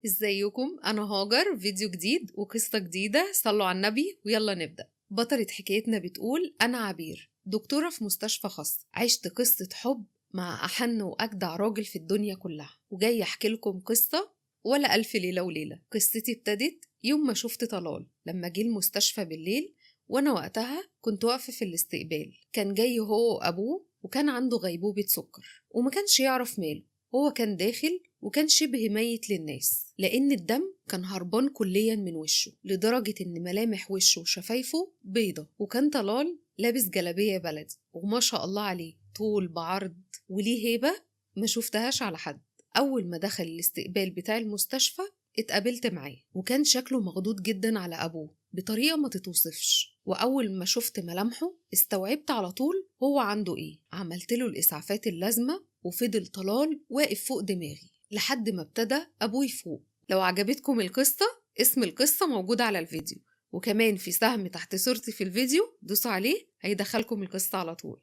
ازيكم؟ انا هاجر، فيديو جديد وقصة جديدة. صلوا على النبي ويلا نبدأ. بطلة حكايتنا بتقول: انا عبير، دكتورة في مستشفى خاص، عشت قصة حب مع احن واجدع راجل في الدنيا كلها، وجاي احكي لكم قصة ولا الف ليلة وليلة. قصتي ابتدت يوم ما شفت طلال لما جه المستشفى بالليل، وانا وقتها كنت واقفة في الاستقبال. كان جاي هو وابوه، وكان عنده غيبوبة سكر وما كانش يعرف ماله. هو كان داخل وكان شبه ميت للناس، لأن الدم كان هربان كليا من وشه، لدرجة إن ملامح وشه وشفايفه بيضة. وكان طلال لابس جلابية بلدي، وما شاء الله عليه طول بعرض، وليه هيبة ما شفتهاش على حد. أول ما دخل الاستقبال بتاع المستشفى اتقابلت معاه، وكان شكله مخضوض جدا على أبوه بطريقة ما تتوصفش. وأول ما شفت ملامحه استوعبت على طول هو عنده إيه. عملت له الإسعافات اللازمة، وفضل طلال واقف فوق دماغي لحد ما ابتدى أبوه يفوق. لو عجبتكم القصة، اسم القصة موجود على الفيديو، وكمان في سهم تحت صورتي في الفيديو، دوسوا عليه هيدخلكم القصة على طول.